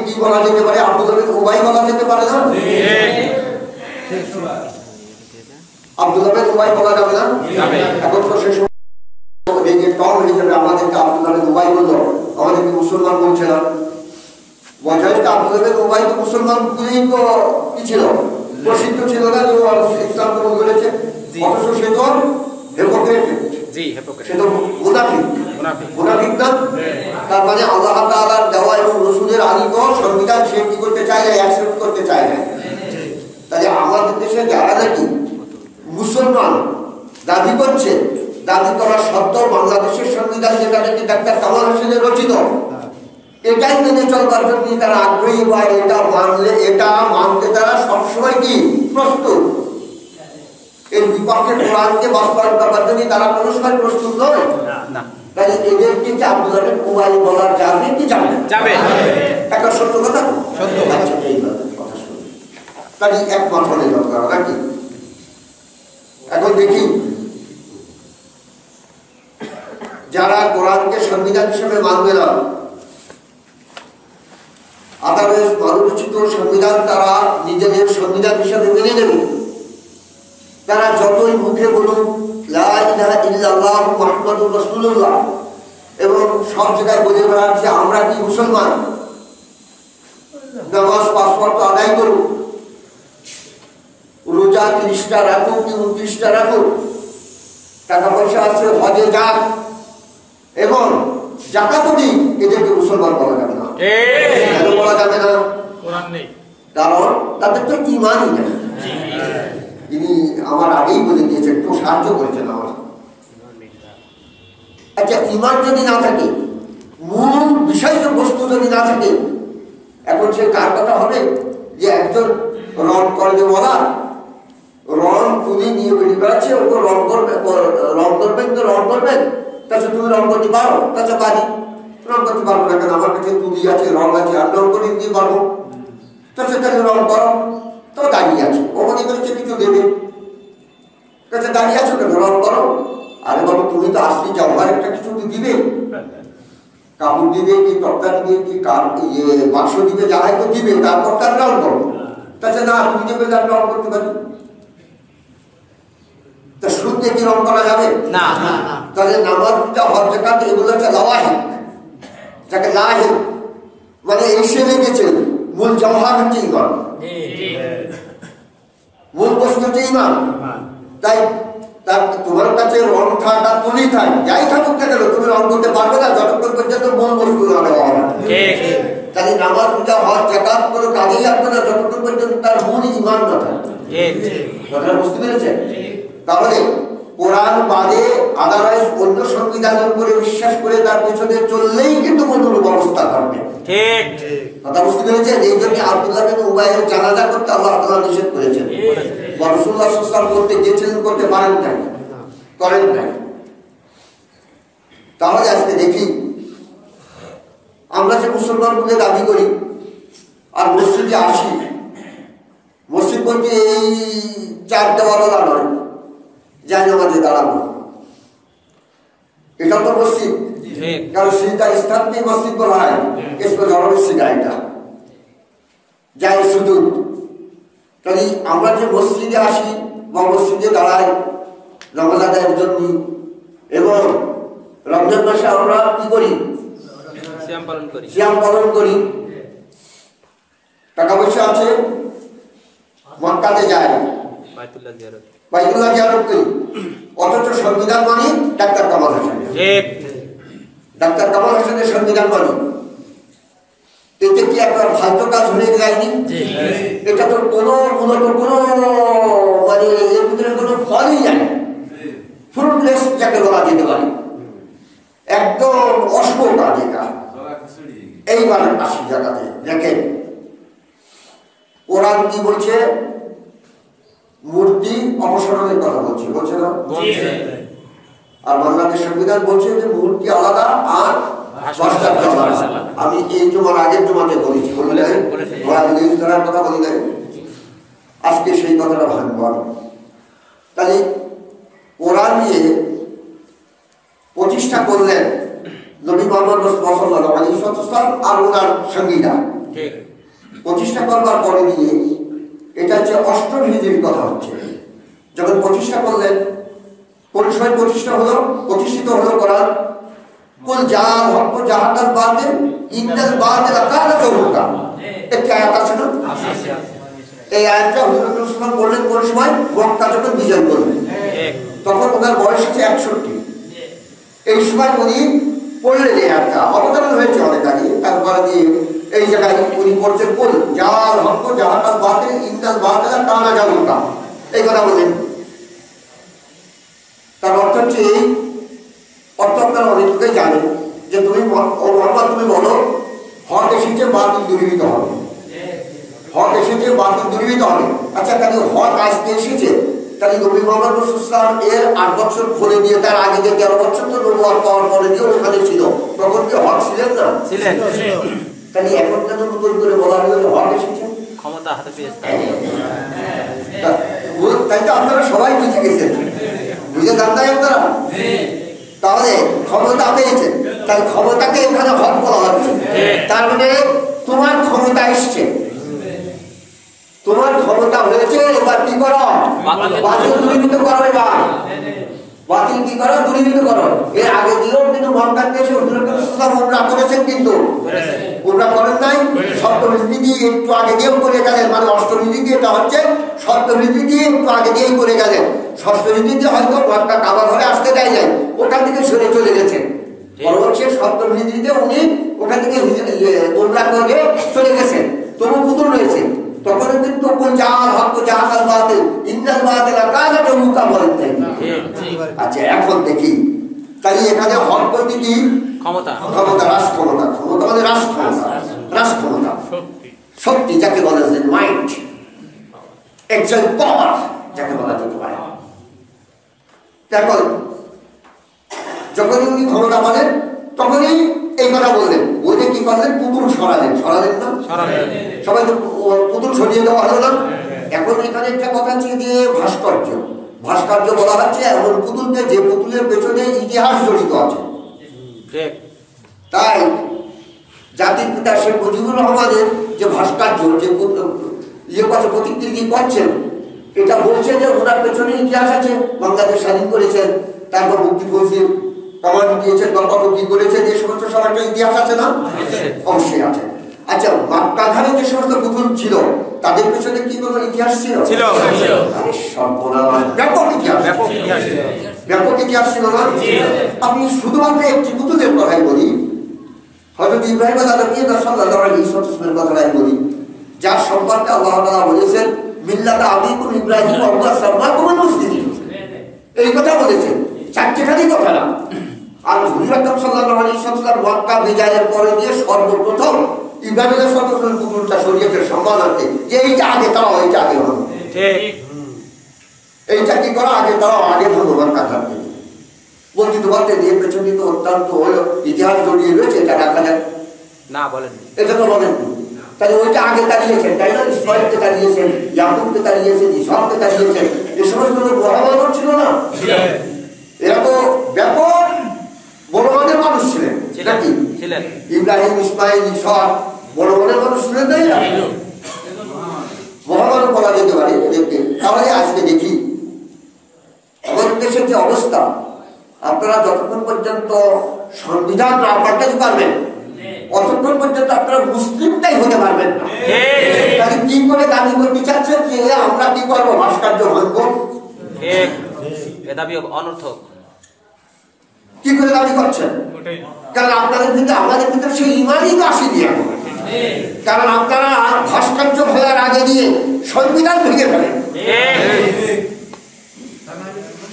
কি বলা যেতে পারে? আব্দুল্লাহ বিন উবাই বলা যেতে পারে না? আব্দুল্লাহ বিন উবাই বলা যাবে না? এখন তো শেষ টম হিসেবে আমাদেরকে আব্দুল্লাহ বিন উবাই বললো, আমাদেরকে মুসলমান বলছে না। বলছে আব্দুল্লাহ বিন উবাই তো মুসলমান গুলোই তো কি ছিল, প্রসিদ্ধ ছিল না যে ইসলাম কবুল করেছে, অথচ সে তো সে তো মুনাফিক না। তার মানে আল্লাহ তাআলার দেওয়া এবং রাসূলের আনিত সংবিধান সে কি করতে চায় না, অ্যাকসেপ্ট করতে চায় না। তাহলে আমাদের দেশে যারা নাকি মুসলমান দাবি করছে, দাবি করার সত্ত্বেও বাংলাদেশের সংবিধান যেটা নাকি ডাক্তার কামাল হোসেনের রচিত, এটাই মেনে চলবার জন্য তারা আগ্রহী বা এটা মানলে, এটা মানতে তারা সবসময় কি প্রস্তুত। এর বিপক্ষে কোরআনকে বাস্তবায়ন করবার জন্য তারা কোনো সময় প্রস্তুত নয়। তাই এদেরকে কি আব্দুল্লাহ বিন উবাই বলা যাবে কি যাবে? একটা সত্য কথা, আচ্ছা এই কথা শুনুন, তাই একমত হলে দরকার নাকি? এখন দেখি যারা কোরআনকে সংবিধান হিসেবে মানবে না, আদালত মানবরচিত সংবিধান তারা নিজেদের সংবিধান হিসেবে মেনে নেবে, তারা যতই মুখে বলুন লা ইলাহা ইল্লাল্লাহ মুহাম্মাদুর রাসূলুল্লাহ এবং সব জায়গায় বলে বেড়াচ্ছে আমরা কি মুসলমান, নামাজ ৫ ওয়াক্ত আদায় করুন, রোজা ৩০টা রাখুন কি ২৯টা রাখুন, টাকা পয়সা আছে হজে যান এবং যাকাতও দিন, এদেরকে মুসলমান বলা যাবে না। কেন বলা যাবে না? কারণ তাদের তো ঈমানই নেই। তিনি আমার আগেই বলে দিয়েছেন, একটু সাহায্য করেছেন আমার। আচ্ছা, ঈমান যদি না থাকে, মূল বিষয় বস্তু যদি না থাকে, এখন সে কার কথা হবে? যে একজন রং করবে বলা, রং তুলি নিয়ে বেরিয়ে বেড়াচ্ছে, ওকে রং করবে, রং করবেন তো রং করবেন, তাছাড়া তুমি রং করতে পারো, তাছাড়া পারি, রং করতে পারবো না কেন? আমার কাছে তুলি আছে, রং আছে, আর রং করে দিতে পারবো, তাছাড়া তাহলে রং করো। তো দাঁড়িয়ে আছে, ও মনে করছে কিছু দেবে, কাছে দাঁড়িয়ে আছো কেন, রং করো। আরে বাবা, তুমি তো আসলি জওহার একটা কিছু তো দিবে, কাপড় দিবে কি তক্তা দিবে কি বাক্স দিবে, যারাই তো দিবে, তারপর তার রং করো। তাছাড়া না তুমি দেবে, তার রং করতে পারি। তা শুনতে কি রং করা যাবে না? তাহলে নামাজ, হজ, যাকাত এগুলো হচ্ছে লাওয়াহিক, যাকে লাহিক মানে এসে লেগেছে। মূল জওহার হচ্ছে ঈমান, মূল বস্তু হচ্ছে ঈমান। তাই তার তোমার কাছে রং থাক আর তুলি থাক, যাই থাকুক না কেন, তুমি রং করতে পারবে না যতক্ষণ পর্যন্ত মূল বস্তু না দেওয়া হবে। তাহলে নামাজ, পূজা, হজ, যাকাত কোনো কাজেই আসবে না যতক্ষণ পর্যন্ত তার মূল ঈমান না থাকে। কথাটা বুঝতে পেরেছেন? তাহলে কোরআন বাদে আদারওয়াইজ অন্য সংবিধানের উপরে বিশ্বাস করে তার পেছনে চললেই কিন্তু অনুরূপ অবস্থা ঘটবে। ঠিক কথা বুঝতে পেরেছেন? এই জন্য আব্দুল্লাহ বিন উবাইয়ের জানাজা করতে আল্লাহ তাআলা নিষেধ করেছেন। রাসূলুল্লাহ সাল্লাল্লাহু আলাইহি ওয়াসাল্লাম করতে গিয়েছিলেন, করতে পারেন নাই, করেন নাই। তাহলে আজকে দেখি আমরা যে মুসলমান বলে দাবি করি আর মসজিদে আসি, মসজিদ বলতে এই 4 দেওয়ালওয়ালা নয়, যাই নামাজে দাঁড়াবো, এটা তো মসজিদ। কারণ সেটা স্থানকে মসজিদ বলা হয়, এটা যাই শুধু। তাহলে আমরা যে মসজিদে আসি বা মসজিদে দাঁড়াই নামাজ আদায়ের জন্য, এবং রমজান মাসে আমরা কি করি? সিয়াম পালন করি। টাকা পয়সা আছে, মক্কাতে যাই, বাইতুল্লাহ জিয়ারত করি, অথচ সংবিধান মানি ডাক্তার কামাল হোসেন। ডাক্তার কামাল হোসেনের সংবিধান মানি। এতে কি একটা ফালতু কাজ হয়ে যায়নি? এটা তো কোনো মূলত কোনো মানে এর ভিতরে কোনো ফলই যায়, ফ্রুটলেস যাকে বলা যেতে পারে, একদম অশুভ কাজ এটা। এইবার আসি জায়গাতে দেখেন কোরআন কি বলছে? মূর্তি অপসারণের কথা বলছে, বলছে না? আর বাংলাদেশ সংবিধান বলছে যে মূর্তি আলাদা আর আমি এই জমার আগের জমাতে বলেছি, কথা বলি নাই, আজকে সেই কথাটা ভাঙব। তাহলে কোরআন নিয়ে প্রতিষ্ঠা করলেন নবী মুহাম্মদ সাল্লাল্লাহু আলাইহি ওয়াসাল্লাম আর ওনার সঙ্গীরা। প্রতিষ্ঠা করবার পরে দিয়ে এটা হচ্ছে অষ্টম হিজরির কথা হচ্ছে। যখন প্রতিষ্ঠা করলেন, কোন সময় প্রতিষ্ঠিত হলো কোরআন? কুল জাল হক জাহাদাল বাতিল ইন্নাল বাতিলা কানা যাহুকা। একটা আয়াত আছে না? এই আয়াতটা হুজুর রাসূলুল্লাহ বললেন কোন সময়? মক্কা যখন বিজয় করলেন, তখন ওনার বয়স হচ্ছে 61। এই সময় উনি পড়লেন এই আয়াতটা, অবতরণ হয়েছে অনেক আগে। তারপরে দিয়ে এই জায়গায় উনি পড়ছেন কুল জাল হক জাহাদাল বাতিল ইন্নাল বাতিলা কানা যাহুকা, এই কথা বললেন। তার অর্থ হচ্ছে এই অর্থ আপনারা অনেক লোকেই জানেন যে তুমি বলো হক এসেছে বাতিল দূরীভূত হবে, হক এসেছে বাতিল দূরীভূত হবে। আচ্ছা, তাহলে হক আজকে এসেছে, তাহলে নবী মুহাম্মদ রাসূলুল্লাহ এর 8 বছর ফলে দিয়ে তার আগে যে 13 বছর তো নবুয়ত পাওয়ার পরে দিয়ে ওখানে ছিল, তখন কি হক ছিলেন না? ছিলেন। তাহলে এখন কেন নতুন করে বলা হলো হক এসেছে? ক্ষমতা হাতে পেয়েছে, তাই তো আপনারা সবাই বুঝে গেছেন, বুঝে যান নাই আপনারা? তাহলে ক্ষমতা পেয়েছে, তাই ক্ষমতাকে এখানে হক বলা হচ্ছে। তার মানে তোমার ক্ষমতা এসছে, তোমার ক্ষমতা হয়েছে, এবার কি করো? বাতিল দূরীভূত করো। এবার বাতিল কি করো? দূরীভূত করো। এর আগে দিয়েও কিন্তু মক্কাতে এসে হুজুর রাসূলুল্লাহ উমরা করেছেন, কিন্তু উমরা করেন নাই। সপ্তম হিজরি একটু আগে দিয়েও করে গেলেন, মানে অষ্টম হিজরি এটা হচ্ছে, সপ্তম হিজরি একটু আগে দিয়েই করে গেলেন। ষষ্ঠ হিজরিতে হয়তো মক্কা কাবা ঘরে আসতে দেয় নাই, ওখান থেকে সরে চলে গেছেন। পরবর্তী সপ্তম হিজরিতে উনি ওখান থেকে উমরা করে চলে গেছেন, তবু পুতুল রয়েছে। তখন কিন্তু কোন জাল হক জাহাদাল বাতিল ইন্নাল বাতিলা কানা যাহুকা বলেন তাই। আচ্ছা, এখন দেখি তাহলে এখানে হক বলতে কি? ক্ষমতা, ক্ষমতা, রাষ্ট্র ক্ষমতা। ক্ষমতা মানে রাষ্ট্র ক্ষমতা, রাষ্ট্র ক্ষমতা, শক্তি যাকে বলা যায়, মাইন্ড, এক্সেল পাওয়ার যাকে বলা যেতে পারে। দেখো, যখন উনি ক্ষমতা বলেন তখনই এই কথা বললেন, বলে কি করলেন? পুতুল সরালেন, সরালেন না? সবাই তো পুতুল সরিয়ে দেওয়া হলো না? এখন এখানে একটা কথা আছে যে ভাস্কর্য, ভাস্কর্য বলা হচ্ছে এমন পুতুলকে যে পুতুলের পেছনে ইতিহাস জড়িত আছে। তাই জাতির পিতা শেখ মুজিবুর রহমানের যে ভাস্কর্য, যে প্রতিকৃতি করছেন, এটা বলছে যে ওনার পেছনে ইতিহাস আছে। বাংলাদেশ স্বাধীন করেছেন, তারপর মুক্তি ফৌজির কমান্ড দিয়েছেন, কত কি করেছেন, এই সমস্ত সব একটা ইতিহাস আছে না? অবশ্যই আছে। আচ্ছা, মক্কাঘারে যে সমস্ত পুতুল ছিল তাদের পেছনে কি কোনো ইতিহাস ছিল? ব্যাপক ইতিহাস, ব্যাপক ইতিহাস ছিল না? আমি শুধুমাত্র একটি পুতুলের কথাই বলি, হযরত ইব্রাহিম সাল্লাল্লাহু আলাইহি ওয়াসাল্লামের কথাই বলি, যার সম্পর্কে আল্লাহ তাআলা বলেছেন মিল্লাতা আবিকুম ইব্রাহিম ওয়া হুয়া সাম্মাকুমুল মুসলিমিন, এই কথা বলেছেন। চারটিখানি কথা না। আর হুজুর আকরাম সাল্লাল্লাহু আলাইহি ওয়াসাল্লাম মক্কা বিজয়ের পরে দিয়ে সর্বপ্রথম ইব্রাহিম সাল্লাল্লাহু পুতুলটা সরিয়েছে সম্মানার্থে, যে এইটা আগে তাও, এইটা আগে হলো, ঠিক এইটা কি করা আগে তাও, আগে ভগবান কাঠার থেকে বলছি। তোমাকে দিয়ে পেছনে তো অত্যন্ত ইতিহাস জড়িয়ে রয়েছে, এটা রাখা যায় না? বলেন, এটা তো বলেন। তাহলে ওইটা আগে দাঁড়িয়েছেন, তাই না? ইসমাইলকে দাঁড়িয়েছেন, ইয়াকুবকে দাঁড়িয়েছেন, ইসহাককে দাঁড়িয়েছেন, এই সমস্ত বড় ছিল না? এরা তো ব্যাপক বড় মানের মানুষ ছিলেন, নাকি? ইব্রাহিম, ইসমাইল, ইসহাক বড় মানের মানুষ ছিলেন, তাই না? মহামানব বলা যেতে পারে এদেরকে। তাহলে আজকে দেখি আমাদের দেশের যে অবস্থা, আপনারা যতক্ষণ পর্যন্ত সংবিধান না পাল্টাতে পারবেন অতক্ষণ পর্যন্ত আপনারা মুসলিমটাই হতে পারবেন না। তাহলে কি করে দাবি করতে চাচ্ছেন যে আমরা কি করবো? ভাস্কর্য ভাঙব? অনর্থক। কি করে দাবি করছেন? কারণ আপনাদের ভিতরে, আমাদের ভিতরে সেই ইমানই তো আসেনি এখন। কারণ আপনারা ভাস্কর্য ভাঙার আগে দিয়ে সংবিধান ভেঙে ফেলেন।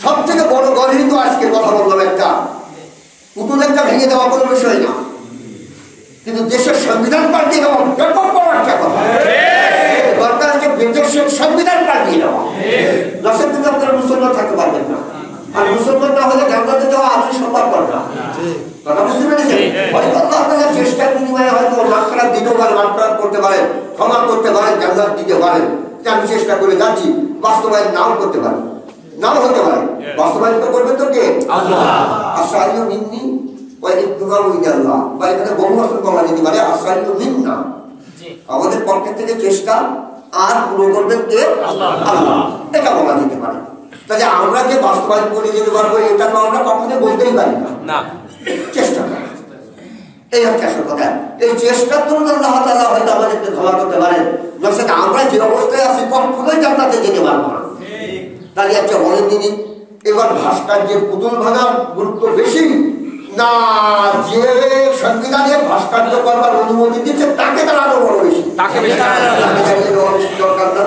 সব থেকে বড় গর্হিত আজকে কথা বললাম, একটা পুতুল একটা ভেঙে দেওয়া কোনো বিষয় না, কিন্তু দেশের সংবিধান পাল্টিয়ে দেওয়া ব্যাপক বড় একটা কথা। দরকার যে দেশের সংবিধান পাল্টিয়ে দেওয়া, দশের দিনে আপনারা মুসলমান থাকতে পারবেন না। আর মুসলমান না হলে জান্নাতে যাওয়া আদৌ সম্ভবপর না। কথা বুঝতে পেরেছেন? হয়তো আল্লাহ তাআলার চেষ্টার বিনিময়ে হয়তো মাগফিরাত দিতে পারেন, মাগফিরাত করতে পারেন, ক্ষমা করতে পারেন, জান্নাত দিতে পারেন। আমি চেষ্টা করে যাচ্ছি, বাস্তবায়ন নাও করতে পারেন, নাও হতে পারে। বাস্তবায়ন তো করবেন তো কে? আল্লাহ। আশারিও মিন্নি ওয়া ইবতুগাউ ইলাল্লাহ, বা এখানে বহু বছর বলা যেতে পারে আশারিও মিন্না, আমাদের পক্ষ থেকে চেষ্টা, আর পুরো করবেন কে? আল্লাহ। এটা বলা যেতে পারে। তাহলে আমরা যে বাস্তবায়ন করে যেতে পারবো এটা তো আমরা কখনোই বলতেই পারি না, চেষ্টা করি। এই হচ্ছে আসল কথা। এই চেষ্টার জন্য আল্লাহ তাআলা হয়তো আমাদেরকে ক্ষমা করতে পারেন, নচেত আমরা যে অবস্থায় আছি কখনোই জান্নাতে যেতে পারবো না। তাহলে আচ্ছা বলেন তিনি, এবার ভাস্কর্যের পুতুল ভাঙার গুরুত্ব বেশি না যে সংবিধানে ভাস্কর্য করবার অনুমতি দিচ্ছে তাকে তার আরো বড় বেশি? দরকার না।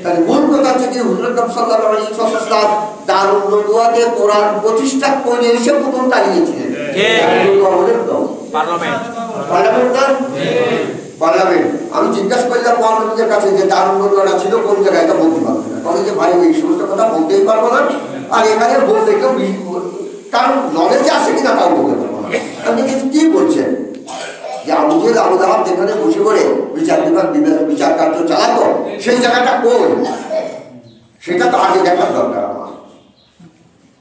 তাহলে মূল কথা হচ্ছে কি, হুজুর আকরাম সাল্লাল্লাহু আলাইহি ওয়াসাল্লাম দারুল নদওয়াতে কোরআন প্রতিষ্ঠা করে এসে পুতুল টানিয়েছিলেন। পার্লামেন্ট। আমি জিজ্ঞাসা করলাম মহানবীদের কাছে যে দারুল নদওয়াটা ছিল কোন জায়গায়, এটা বলতে পারবে না। বলে যে ভাই এই সমস্ত কথা বলতেই পারবো না, আর এখানে বলতে কেউ কারণ নলেজ আছে কিনা তাও বলতে পারবো না। আপনি কি বলছেন যে আবু জেহেল আবু লাহাব যেখানে বসে করে বিচার কার্য চালাতো সেই জায়গাটা কোন, সেটা তো আগে দেখার দরকার আমার।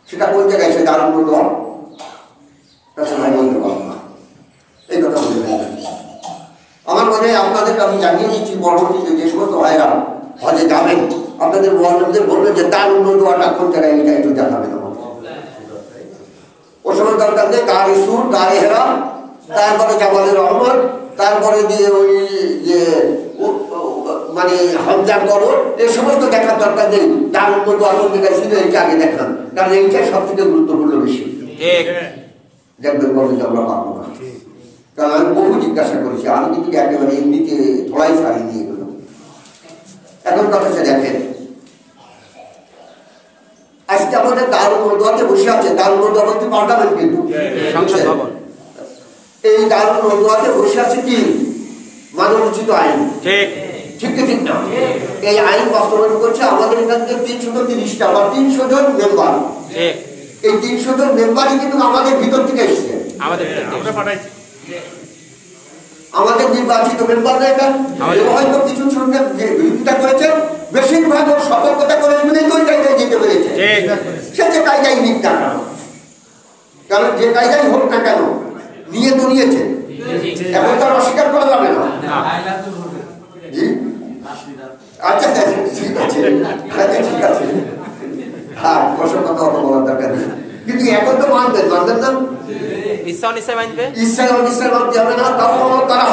সেটা কোন জায়গায়, সে দারুল নদওয়া কাছে ভাই বলতে পারবো না, এই কথা বলতে পারবেন। আমার মনে হয় আপনাদেরকে আমি জানিয়ে দিচ্ছি, পরবর্তীতে যে সমস্ত ভাইরা হজে যাবেন আপনাদের মহানবীদের বলবেন যে দারুল নদওয়াটা কোন জায়গায়, এটা একটু দেখাবেন আমাকে। ও সময় দরকার নেই গাড়ি সুর, গাড়ি হেরা, তারপরে জামালের রহমান, তারপরে দিয়ে ওই যে মানে হামজার কবর, এই সমস্ত দেখার দরকার নেই। দারুল নদওয়া কোন জায়গায় ছিল এইটা আগে দেখান, কারণ এইটাই সব থেকে গুরুত্বপূর্ণ বেশি। দেখবেন বলবেন যে আমরা পারবো না, কারণ আমি বহু জিজ্ঞাসা করেছি, আমি কিন্তু একেবারে এমনিতে ধরাই ছাড়ি নিয়ে গেল। এখন কথা হচ্ছে দেখেন, আজকে আমাদের দারুল নদওয়াতে বসে আছে, দারুল নদওয়া বলতে পার্লামেন্ট, কিন্তু এই দারুল নদওয়াতে বসে আছে কি মানবরচিত আইন, ঠিক ঠিক না? এই আইন বাস্তবায়ন করছে আমাদের এখান থেকে 330টা বা 300 জন মেম্বার। এই 300 জন মেম্বারই কিন্তু আমাদের ভিতর থেকে এসেছে, আমাদের নির্বাচিত মেম্বাররা। এটা হয়তো কিছু সঙ্গে বিরোধিতা করেছে, বেশিরভাগ সতর্কতা করে বলেই তো ওই জায়গায় যেতে পেরেছে। সে যে কায়দায় নিক না কেন, কারণ যে কায়দায় হোক না কেন নিয়ে তো নিয়েছে, এখন তার অস্বীকার করা যাবে না। জি আচ্ছা ঠিক আছে, ঠিক আছে, হ্যাঁ বসার কথা অত বলার দরকার নেই, কিন্তু এখন তো মানবেন না, ইচ্ছা অনিচ্ছা মানতে হবে না। তাও করা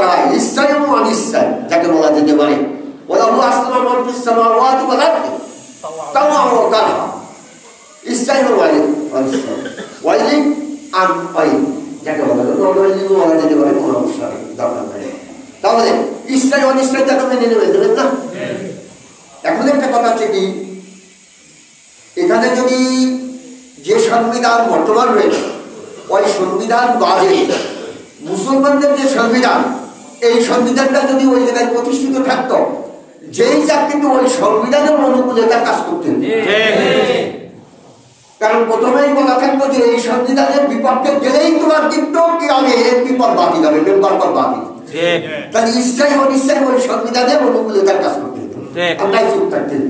হয়, ইচ্ছায় এবং অনিচ্ছায় যাকে বলা যেতে পারে, ওরা আসলাম ইচ্ছায় এবং অনিচ্ছা, ওয়াইলিং আর ওয়াইলিং যাকে বলা যেতে পারে, কোনো সমস্যা দরকার নেই। তাহলে ইচ্ছায় অনিচ্ছায় তাকে মেনে নেবেন না। এখন একটা কথা হচ্ছে কি, এখানে যদি যে সংবিধান বর্তমান রয়েছে ওই সংবিধান বাদে মুসলমানদের যে সংবিধান, এই সংবিধানটা যদি ওই জায়গায় প্রতিষ্ঠিত থাকতো, যেই যাক কিন্তু ওই সংবিধানের অনুকূলে তার কাজ করতেন। কারণ প্রথমেই বলা থাকতো যে এই সংবিধানের বিপক্ষে গেলেই তোমার কিন্তু কি হবে, এমপি পদ বাতিল হবে, মেম্বার পদ বাতিল। তাহলে ইচ্ছায় অনিচ্ছায় ওই সংবিধানের অনুকূলে তার কাজ করতেন, আমরাই চুপ থাকতেন।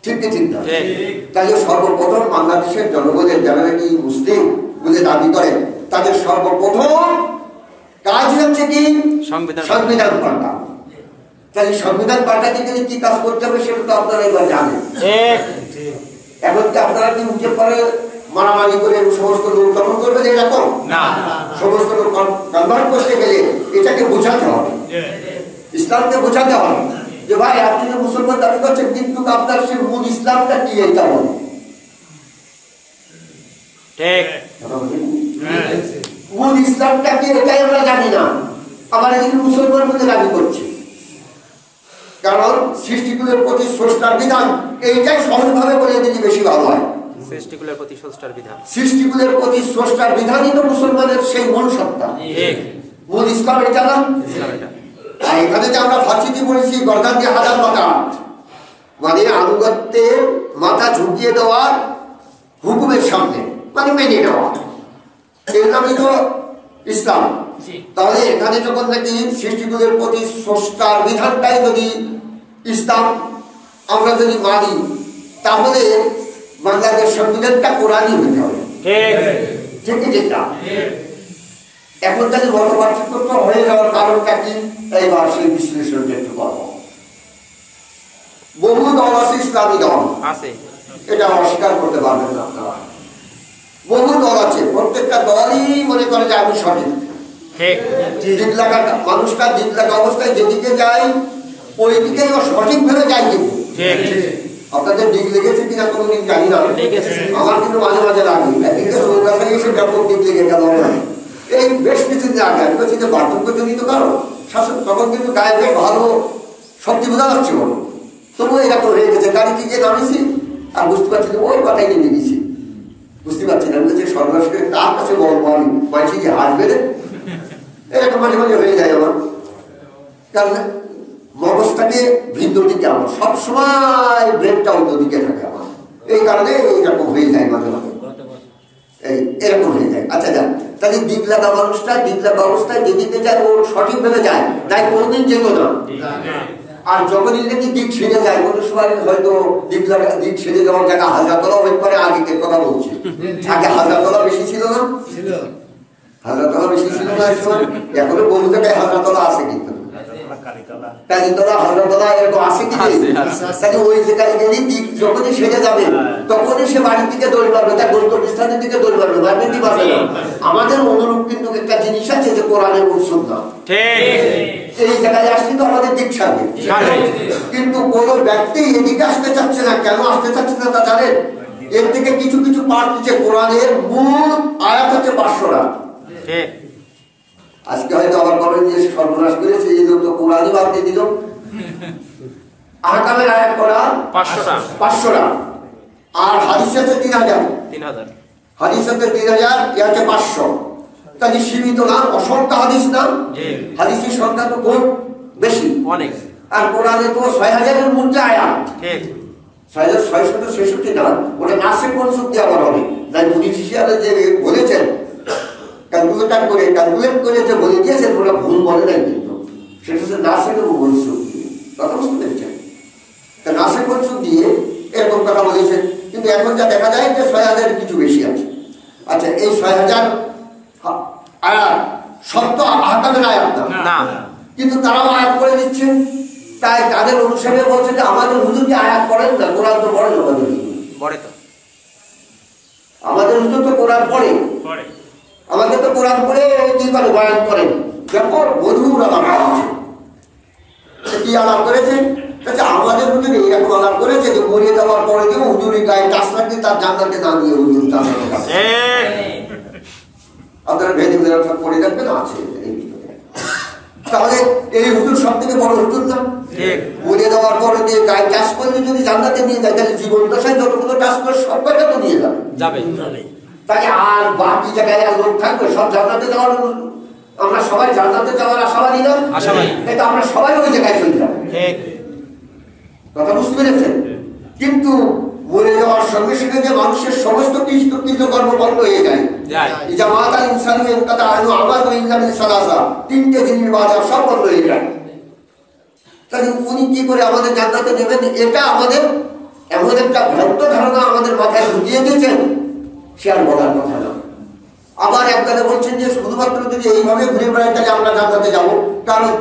ঠিক না? তাহলে সর্বপ্রথম বাংলাদেশের জনগণের যারা নাকি মুসলিম বলে দাবি করেন, তাদের সর্বপ্রথম কাজ হচ্ছে কি সংবিধান পাল্টা। তাহলে সংবিধান পাল্টাতে গেলে কি কাজ করতে হবে সেটা তো আপনারা এবার জানেন। এখন কি আপনারা কি উঠে পরে মারামারি করে সমস্ত লোক দমন করবেন এরকম না, সমস্ত লোক কনভার্ট করতে গেলে এটাকে বোঝাতে হবে, ইসলামকে বোঝাতে হবে যে ভাই আপনি যে মুসলমান দাবি করছেন, কিন্তু আপনার সে মূল ইসলামটা কি এইটা বলে। মূল ইসলামটা কি এটাই আমরা জানি না, আবার এদিকে মুসলমান বলে দাবি করছে। কারণ সৃষ্টিকুলের প্রতি স্রষ্টার বিধান, এইটাই সহজভাবে বলে দিলে বেশি ভালো হয়। সৃষ্টিকুলের প্রতি স্রষ্টার বিধানই তো মুসলমানের সেই মূল সত্তা, মূল ইসলাম এটা না। আর এখানে যে আমরা ফাঁসিতে বলেছি গর্দান দিয়ে হাজার মাথা, মানে আনুগত্যের মাথা ঝুঁকিয়ে দেওয়ার হুকুমের সামনে, মানে মেনে নেওয়া, এর নামই তো ইসলাম। তাহলে এখানে যখন নাকি সৃষ্টিকুলের প্রতি স্রষ্টার বিধানটাই যদি ইসলাম আমরা যদি মানি, তাহলে বাংলাদেশ সংবিধানটা কোরআনই হতে হবে, ঠিক না? এখন তাহলে মত পার্থক্য হয়ে যাওয়ার কারণটা কি? এইবার সেই বিশ্লেষণটা একটু করবো। বহু দল আছে, ইসলামী দল আছে, এটা অস্বীকার করতে পারবেন না আপনারা। বহু দল আছে, প্রত্যেকটা দলই মনে করে যে আমি সঠিক। দিক লাগা মানুষটা দিক লাগা অবস্থায় যেদিকে যায় ওই দিকেই ও সঠিক ভাবে যায়। কিন্তু আপনাদের দিক লেগেছে কিনা কোনোদিন জানি না, আমার কিন্তু মাঝে মাঝে লাগে। একদিকে চৌরাশায় এসে ব্যাপক দিক লেগে গেল। এই বেশ কিছুদিন আগে আমি বলছি যে বার্ধক্যজনিত কারণ শাসন, তখন কিন্তু গায়ে বেশ ভালো শক্তি বোঝা যাচ্ছে বলো, তবুও এরকম হয়ে গেছে। গাড়ি থেকে নামিয়েছি আর বুঝতে পারছি যে ওই কথাই নেমে গেছি, বুঝতে পারছি না যে সর্বনাশ করে তার কাছে বল বল মানছি যে হাসবে রে, এরকম মাঝে মাঝে হয়ে যায় আমার। কারণ মগজটাকে ভিন্ন দিকে, আমার সবসময় ব্রেনটা অন্য দিকে থাকে আমার, এই কারণে এইরকম হয়ে যায় মাঝে মাঝে, এরকম হয়ে যায়। আচ্ছা যান, তাহলে দিক লাগা মানুষটা দিক লাগা অবস্থায় যেদিকে যায় ও সঠিক ভাবে যায়, তাই কোনোদিন যেত না। আর যখনই নাকি দিক ছেড়ে যায়, কোনো সময় হয়তো দিক ছেড়ে যাওয়ার জায়গা হাজারতলা হয়ে পরে, আগের কথা বলছি, আগে হাজারতলা বেশি ছিল না, হাজারতলা বেশি ছিল না, এখনো বহু জায়গায় হাজারতলা আছে, কিন্তু কালীতলা হাজারতলা এরকম আছে কি? তাহলে ওই জায়গায় গেলে দিক যখনই সেরে যাবে তখনই সে বাড়ির দিকে দৌড় মারবে, তার গন্তব্যস্থানের দিকে দৌড় মারবে, মারবে কি পারবে না। আমাদের অনুরূপ কিন্তু একটা জিনিস আছে যে কোরআনের সুন্নাহ, এই জায়গায় আসলে তো আমাদের দিক ছাড়বে। কিন্তু কোন ব্যক্তি এদিকে আসতে চাচ্ছে না, কেন আসতে চাচ্ছে না তা জানেন? এর থেকে কিছু কিছু পার্ট দিচ্ছে, কোরআনের মূল আয়াত হচ্ছে 500টা। আজকে হয়তো আবার বলেন যে সর্বনাশ করেছে, এই জন্য কোরআনই বাদ দিয়ে দিল। আহকামের আয়াত কোরআন 500টা, আর হাদিস আছে 3000, হাদিস আছে 3000, এ আছে 500। তাহলে সীমিত না, অসংখ্য হাদিস না, হাদিসের সংখ্যা তো খুব বেশি অনেক। আর কোরআনে তো 6000-এর মধ্যে আয়াত, 6666 না, ওটা নাসিখ মনসুখ দিয়ে আবার হবে। তাই মুনি শিষ্যরা যে বলেছেন ক্যালকুলেট করে যে বলে দিয়েছেন ওরা ভুল বলে নাই, কিন্তু সেটা হচ্ছে নাসিখ এবং মনসুখ দিয়ে, কথা বুঝতে পেরেছেন? নাসিখ মনসুখ দিয়ে এরকম কথা বলেছেন। কিন্তু এখন যা দেখা যায় যে 6000-এর কিছু বেশি আছে। আচ্ছা, এই 6000 আয়াত সত্য আহকামের আয়াত না, কিন্তু তারাও আয়াত করে দিচ্ছেন। তাই তাদের অনুসারে বলছে যে আমাদের হুজুর যে আয়াত করেন না, কোরআন তো পড়েন, আমাদের হুজুর তো কোরআন পড়ে, আমাদের তো কোরআন পড়ে কি করে বয়ান করেন, যখন মধুর আলাপ আছে। কি আলাপ করেছে? আমাদের হুজুর এইরকম আলাপ করেছে যে মরিয়ে যাওয়ার পরে কেউ হুজুরের গায়ে টাচ রাখতে তার জান্নাতে না দিয়ে হুজুর আপনারা ভেদে সব পড়ে রাখবেন, আছে। তাহলে এই হুজুর সব থেকে বড় হুজুর না? মরিয়ে যাওয়ার পরে দিয়ে গায়ে টাচ করলে যদি জান্নাতে নিয়ে যায়, তাহলে জীবন দশায় যতগুলো টাচ করে সব কয়টা তো নিয়ে যাবে। তাই আর বাকি জায়গায় আর লোক থাকবে, সব জান্নাতে যাওয়ার, আমরা সবাই জান্নাতে যাওয়ার আশাবাদী না, এটা আমরা সবাই ওই জায়গায় চলে যাবো, কথা বুঝতে পেরেছেন? কিন্তু মরে যাওয়ার সঙ্গে সঙ্গে যে মানুষের সমস্ত কৃতকর্ম বন্ধ হয়ে যায়, তিনটে জিনিস বাজার সব বন্ধ হয়ে যায়। তাহলে উনি কি করে আমাদের জান্নাতে নেবেন? এটা আমাদের এমন একটা ভ্রান্ত ধারণা আমাদের মাথায় ঢুকিয়ে দিয়েছেন, সে আর বলার কথা না। আবার একবারে বলছেন যে শুধুমাত্র যদি এইভাবে ঘুরে বেড়াই তাহলে আমরা জান্নাতে যাবো, কারণ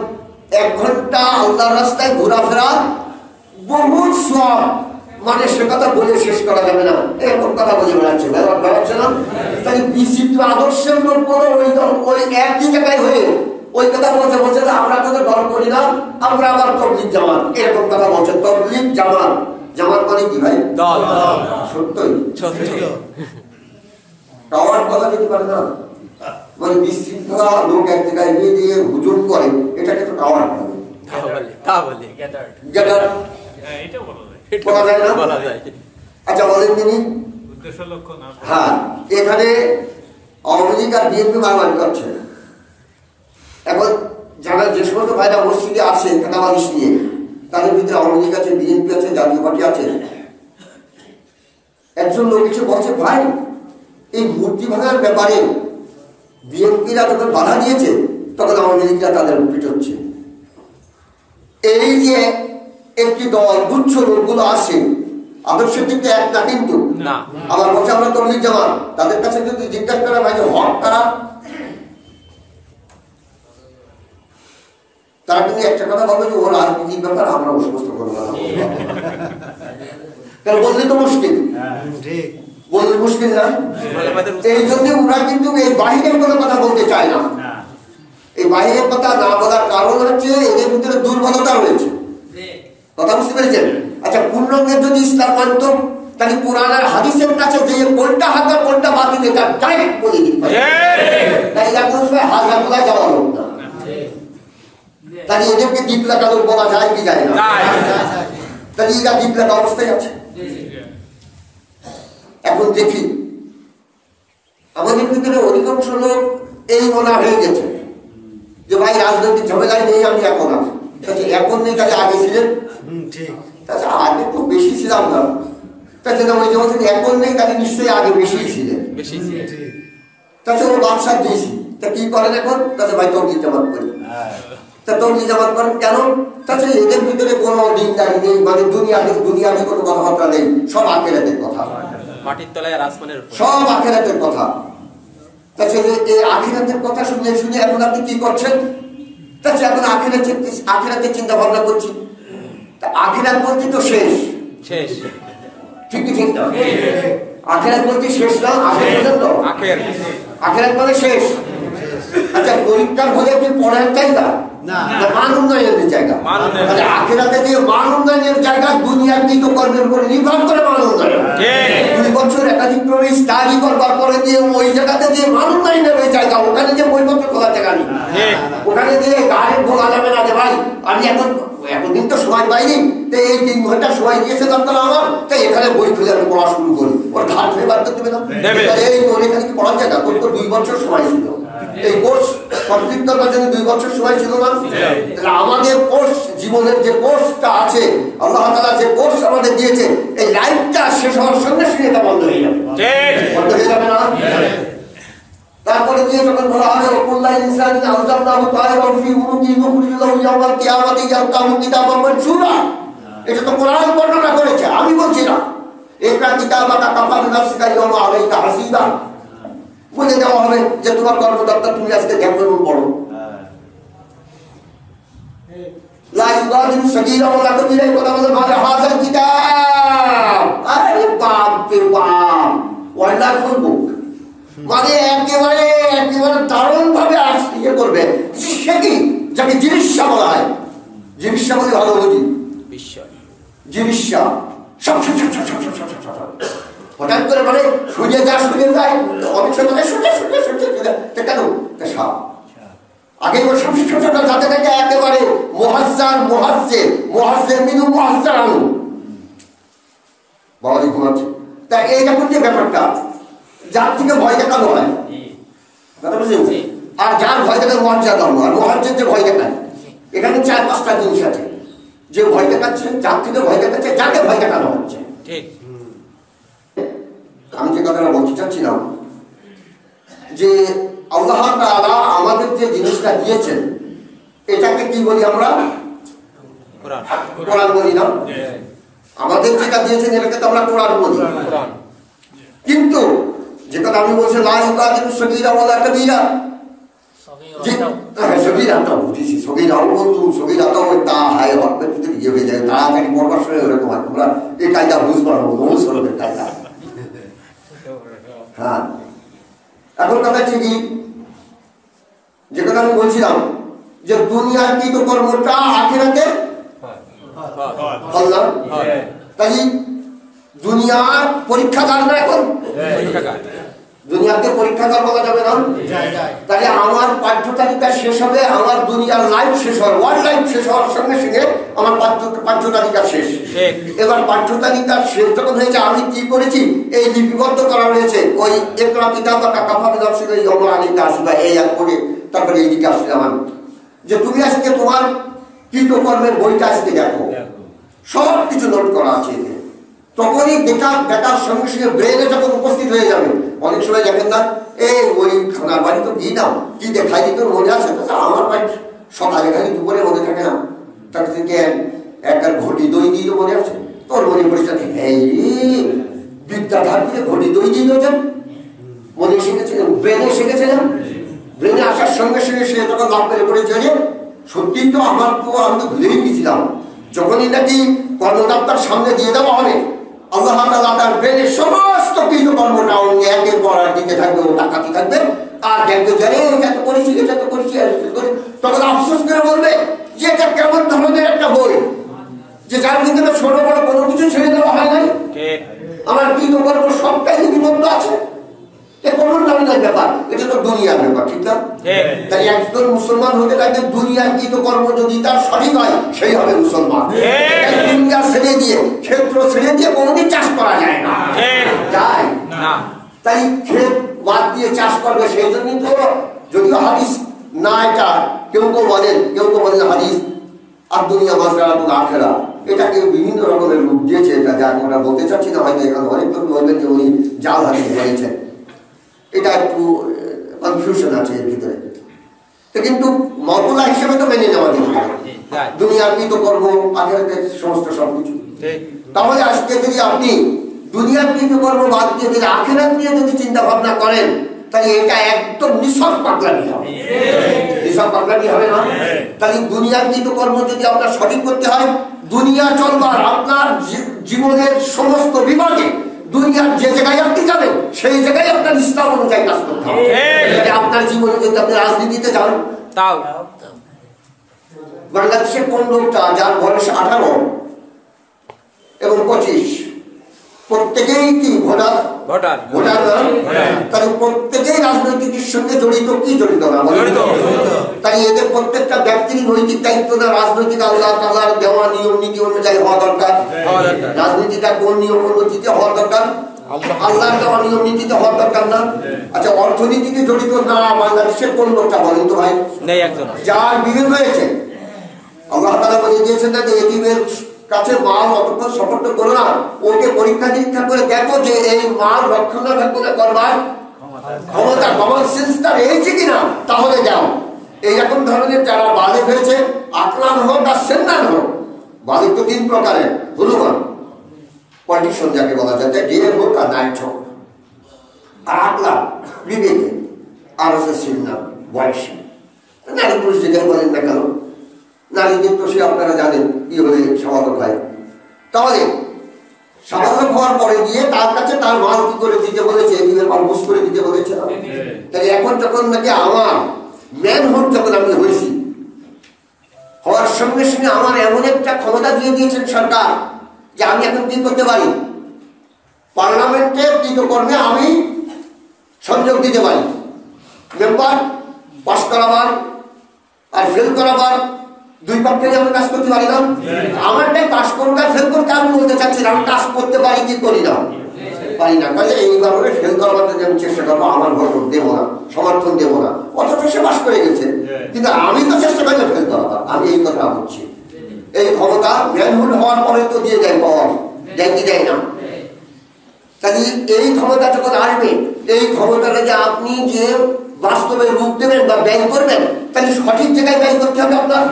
1 ঘন্টা আল্লাহর রাস্তায় ঘোরাফেরা বহু সওয়াব, মানে সে কথা বলে শেষ করা যাবে না, এরকম কথা বলে বেড়াচ্ছে না। তাই বিচিত্র আদর্শের লোক করে ওই একই জায়গায় হয়ে ওই কথা বলছে যে আমরা তোদের দল করি না, আমরা আবার তবলিগ জামাত, এরকম কথা বলছে। তবলিগ জামাত, জামাত মানে কি ভাই? দল। সত্যই টাওয়ার কথা দিতে পারে না, মানে বিশৃঙ্খলা লোক এক জায়গায় নিয়ে দিয়ে হুজুম করে, এটাকে তো টাওয়ার বলে। আচ্ছা বলেন তিনি, হ্যাঁ, এখানে আওয়ামী লীগ আর বিএনপি মারামারি করছে। এখন যারা যে সমস্ত ভাইরা মসজিদে আসে কাটাবালিশ নিয়ে, তাদের ভিতরে আওয়ামী লীগ আছে, বিএনপি আছে, জাতীয় পার্টি আছে। একজন লোক এসে বলছে, ভাই এই মূর্তি ভাঙার ব্যাপারে বিএনপিরা যখন বাধা দিয়েছে তখন আওয়ামী লীগরা তাদের পিটোচ্ছে। এই যে একটি দল গুচ্ছ লোকগুলো আসে, আদর্শের দিক থেকে এক না, কিন্তু আবার বলছে আমরা তবলিগ জামাত। তাদের কাছে যদি জিজ্ঞাসা করা ভাই হক তারা, তারা কিন্তু একটা কথা বলবে যে ও রাজনীতির ব্যাপার, আমরা ও সমস্ত কোনো কথা বলবো না। কারণ বললে তো মুশকিল, বললে মুশকিল না। এই জন্য ওরা কিন্তু এই বাহিরের কোনো কথা বলতে চায় না। এই বাহিরের কথা না বলার কারণ হচ্ছে এদের ভিতরে দুর্বলতা রয়েছে। কথা বুঝতে পেরেছেন? আচ্ছা, পূর্ণাঙ্গের যদি ইসলাম মানত তাহলে কোরআন আর হাদিসের কাছে যে কোনটা হাত আর কোনটা বাতিল এটা ডাইরেক্ট বলে দিতে পারে। তাই এখন হাজার বলা যাওয়া লোক না। তাহলে এদেরকে দ্বীপলাকা লোক বলা যায় কি যায় না? তাহলে এরা দ্বীপলাকা অবস্থায় আছে। এখন দেখি আমাদের ভিতরে অধিকাংশ লোক এই মনে হয়ে গেছে যে ভাই রাজনৈতিক ঝামেলায় নেই, আমি এখন আছি। এখন নেই, তাহলে আগে ছিলেন। তাছাড়া আগে তো বেশি ছিলাম না। তাছাড়া ওই যে বলছেন এখন নেই, তাহলে নিশ্চয়ই আগে বেশি ছিলেন। তাছাড়া ও বাদশাহ দিয়েছি, তা কি করেন এখন? তাছাড়া ভাই তর্কি জামাত করি। তা তর্কি জামাত করেন কেন? তাছাড়া এদের ভিতরে কোনো দিনদারি নেই, মানে দুনিয়াবি কোনো কথাবার্তা নেই, সব আখেরাতের কথা, মাটির তলায় আর আসমানের উপর, সব আখেরাতের কথা। তাছাড়া এই আখেরাতের কথা শুনে শুনে এখন আপনি কি করছেন? তাছাড়া এখন আখেরাতের চিন্তা ভাবনা করছি। আখিরাত বলতে তো শেষ, ঠিক কি ঠিক না? আখিরাত বলতে শেষ না, আখিরাত মানে শেষ। আচ্ছা, পরীক্ষার হলে কি পড়ার জায়গা না, মান উন্নয়নের জায়গা। আখিরাতে যে মান উন্নয়নের জায়গা, দুনিয়ার কৃত কর্মের উপরে নির্ভর করে মান উন্নয়ন। 2 বছর একাধিক ক্রমে স্টাডি করবার পরে দিয়ে ওই জায়গাতে যে মান উন্নয়নের ওই জায়গা, ওখানে যে বইপত্র খোলা জায়গা নেই, ওখানে দিয়ে গাড়ি বলা যাবে না যে ভাই আমি এতদিন তো সময় পাইনি, তো এই 3 ঘন্টা সময় দিয়েছে দরকার আমার, তাই এখানে বই খুলে আমি পড়া শুরু করি। ওর ঘাট ধরে বার করতে হবে না? এই তোর এখানে কি পড়ার জায়গা? তোর তো 2 বছর সময় ছিল, এই কোর্স কমপ্লিট করবার জন্য 2 বছর সময় ছিল না? তাহলে আমাদের কোর্স, জীবনের যে কোর্সটা আছে, আল্লাহ তাআলা যে কোর্স আমাদের দিয়েছে, এই লাইফটা শেষ হওয়ার সঙ্গে সঙ্গে এটা বন্ধ হয়ে যাবে। বন্ধ হয়ে যাবে না? তারপরে দিয়ে যখন বলা হবে ওকুল্লাহ ইনসানিন আলজামনাহু তায়রান ফি উনুকি নুখরিজুলাহু ইয়াওমাল কিয়ামাতি ইয়ালকাহু কিতাবান মানশুরা। এটা তো কোরআন বর্ণনা করেছে, আমি বলছি না। ইকরা কিতাবাকা কাফা বিনাফসিকা ইয়াওমা আলাইকা হাসিবা, বলে দেওয়া হবে যে তোমার কর্মকর্তা তুমি আজকে দেখো পড়ো। লা ইউগাদিরু সাগীরা ওয়ালা কাবীরা, কথা বলে মানে হাযাল কিতাব। আরে বাপ রে বাপ, ওয়ান্ডারফুল বুক, মানে একেবারে দারুণ ভাবে ইয়ে করবে। সে কি যাকে জিনিসা বলা হয়, জিনিসা বলে ভালো বুঝি, জিনিসা সব হঠাৎ করে মানে শুনে যায়, অনেক সময় শুনে কেন সাপ আগে যাতে থাকে একেবারে মহাজ্জের মিনু মহাজ্জার আনু বাবাজি ঘুমাচ্ছে। তা এই যখন যে ব্যাপারটা, যার থেকে ভয় দেখানো হয়, আর যার ভয় দেখানো মহাজ্জার আনু, আর মহাজ্জের যে ভয় দেখায়, এখানে 4-5টা জিনিস আছে। যে ভয় দেখাচ্ছে, যার থেকে ভয় দেখাচ্ছে, যাকে ভয় দেখানো হচ্ছে। আমি যে কথাটা বলতে চাচ্ছিলাম যে আল্লাহ তাআলা আমাদের যে জিনিসটা দিয়েছেন, এটাকে কি বলি আমরা? কোরআন বলি না? আমাদের যেটা দিয়েছেন এটাকে তো আমরা কোরআন বলি। কিন্তু যে কথা আমি বলছি লা ইউগাদিরু সাগীরা ওয়ালা কাবীরা, সগীরাটাও বুঝেছি, সগীরাও বলতো, সগীরাটাও তা হায় হকের ভিতরে ইয়ে হয়ে যায়, তাড়াতাড়ি পড়বার সময় ওরকম হয়। তোমরা এই কায়দা বুঝবার অনুসরণের কায়দা। হ্যাঁ, এখন কথা হচ্ছে কি, যে কথা আমি বলছিলাম যে দুনিয়ার কৃত কর্মটা আখিরাতে আল্লাহ, তাই দুনিয়ার পরীক্ষাগার না, এখন দুনিয়াকে পরীক্ষাগার বলা যাবে না। তাহলে আমার পাঠ্য তালিকা শেষ হবে, আমার দুনিয়ার লাইফ শেষ হওয়ার, ওয়ার্ল্ড লাইফ শেষ হওয়ার সঙ্গে সঙ্গে আমার পাঠ্য তালিকা শেষ। এবার পাঠ্য তালিকা শেষ যখন হয়েছে, আমি কি করেছি এই লিপিবদ্ধ করা হয়েছে, ওই ইকরা কিতাবাকা কাফা বিনাফসিকা ইয়াওমা আলাইকা হাসিবা, এই এক করে তারপরে এইদিকে আসলাম আমি, যে তুমি আজকে তোমার কৃতকর্মের বইটা আজকে দেখো, সব কিছু নোট করা আছে। তখনই দেখার সঙ্গে সঙ্গে ব্রেনে যখন উপস্থিত হয়ে যাবে, অনেক সময় দেখেন না, এই ওই খানার বাড়ি তো কি নাম কি দেখাই দিত মনে আছে? আমার বাড়ি সকালে খালি দুপুরে মনে থাকে না, তার থেকে একটা ঘটি দই দিয়ে মনে আছে? তোর মনে পড়েছে এই বিদ্যাধার দিয়ে ঘটি দই দিয়ে দেন মনে শিখেছিলাম, ব্রেনে শিখেছিলাম। ব্রেনে আসার সঙ্গে সঙ্গে সে যখন লাভ করে পড়েছে, সত্যি তো আমার তো আমি তো ভুলেই গেছিলাম, যখনই নাকি কর্মকর্তার সামনে দিয়ে দেওয়া হবে আল্লাহ তাআলা তার ব্রেনের সমস্ত কৃতকর্মটা উনি একের পর আর দিতে থাকবে, ও টাকাতে থাকবে, আর দেখবে জানে এটা তো করেছি, এটা তো করেছি, তখন আফসোস করে বলবে যে এটা কেমন ধরনের একটা বই যে যার ভিতরে ছোট বড় কোনো কিছু ছেড়ে দেওয়া হয় নাই, আমার কৃতকর্ম সবটাই লিপিবদ্ধ আছে। কোনো নামের ব্যাপার, এটা তো দুনিয়ার ব্যাপার, ঠিক না? তাই একজন মুসলমান হতে লাগবে দুনিয়ার কৃতকর্ম যদি তার সঠিক হয় সেই হবে মুসলমান। দুনিয়া ছেড়ে দিয়ে, ক্ষেত্র ছেড়ে দিয়ে কোনোদিন চাষ করা যায় না, যায় না। তাই ক্ষেত বাদ দিয়ে চাষ করবে, সেই জন্যই তো যদিও হাদিস না, এটা কেউ কেউ বলেন হাদিস আর দুনিয়া মাসরাতুল আখিরা, এটাকে বিভিন্ন রকমের রূপ দিয়েছে, এটা যা আমরা বলতে চাচ্ছি না, হয়তো এখানে অনেক লোক বলবেন যে উনি জাল হাদিস বলেছেন, এটা একটু কনফিউশন আছে এর ভিতরে। তো কিন্তু মাওলা হিসেবে তো মেনে নেওয়া যেতে পারে দুনিয়ার কৃতকর্ম, আখিরাতের সমস্ত সবকিছু। তাহলে আজকে যদি আপনি দুনিয়ার কৃতকর্ম বাদ দিয়ে যদি আখিরাত নিয়ে যদি চিন্তা ভাবনা করেন, তাহলে এটা একদম নিছক পাগলামি হবে, নিছক পাগলামি হবে না। তাহলে দুনিয়ার কৃতকর্ম যদি আপনার সঠিক করতে হয়, দুনিয়া চলবার আপনার জীবনের সমস্ত বিভাগে দুনিয়ার যে জায়গায় আপনি যাবেন সেই জায়গায় আপনার ইসলাম অনুযায়ী কাজ করতে হবে। আপনার জীবনে যদি আপনি রাজনীতিতে যান, তাও বাংলাদেশের কোন লোকটা যার বয়স 18 এবং 25 প্রত্যেকেই কি ভোটার, তাহলে প্রত্যেকেই রাজনৈতিকের সঙ্গে জড়িত কি জড়িত না, তাই এদের প্রত্যেকটা ব্যক্তির নৈতিক দায়িত্ব না রাজনৈতিক আল্লাহ তাআলার দেওয়া নিয়ম নীতি অনুযায়ী হওয়া দরকার। রাজনীতিটা কোন নিয়ম নীতিতে হওয়া দরকার, আল্লাহর দেওয়া নিয়ম নীতিতে হওয়ার দরকার না। আচ্ছা, অর্থনীতিতে জড়িত না বাংলাদেশের কোন লোকটা বলেন তো ভাই? নেই একজন। যার বিবেক হয়েছে, আল্লাহ তাআলা বলে দিয়েছেন না যে এতিমের কাছে মাল অতক্ষণ সপোর্ট করো না, ওকে পরীক্ষা নিরীক্ষা করে দেখো যে এই মাল রক্ষণাবেক্ষণ করবার ক্ষমতা, কমন সেন্স তার হয়েছে কিনা, তাহলে যাও। এইরকম ধরনের যারা বালেক হয়েছে, আকলান হোক আর সেন্নান হোক, বালেক তো 3 প্রকারের, হলুমান পলিটিশন যাকে বলা যায়, ডে হোক আর নাইট হোক, আর আকলান বিবেকে, আর হচ্ছে সেন্নান বয়সী। নারী পুরুষ যেখানে বলেন না কেন, নারীদের তো সে আপনারা জানেন কি হলে স্বাভাবিক হয়। তাহলে স্বাভাবিক হওয়ার পরে গিয়ে তার কাছে তার মাল কি করে দিতে বলেছে, এদিনের মাল বুঝ করে দিতে বলেছে। তাহলে এখন যখন নাকি আমার ম্যানহুড যখন আমি হয়েছি, হওয়ার সঙ্গে সঙ্গে আমার এমন একটা ক্ষমতা দিয়ে দিয়েছেন সরকার যে আমি এখন কি করতে পারি, পার্লামেন্টের কৃতকর্মে আমি সংযোগ দিতে পারি, মেম্বার পাস করাবার আর ফেল করাবার, 2 পক্ষে যেমন কাজ করতে পারি না। আমারটাই পাস করুক আর ফেল করতে আমি বলতে চাচ্ছি না, আমি কাজ করতে পারি কি করি না, পারি না। তাহলে এই কারণে ফেল করাবার জন্য আমি চেষ্টা করবো, আমার ভোট দেবো না, সমর্থন দেবো না। অথচ সে পাস করে গেছে, কিন্তু আমি তো চেষ্টা করি ফেল করাবার। আমি এই কথা বলছি, এই ক্ষমতা ম্যানহুড হওয়ার পরে তো দিয়ে দেয়, পাওয়ার দেয় কি দেয় না। তাহলে এই ক্ষমতা যখন আসবে, এই ক্ষমতাটা যে আপনি যে বাস্তবে রূপ দেবেন বা ব্যয় করবেন, তাহলে সঠিক জায়গায় ব্যয় করতে হবে আপনার।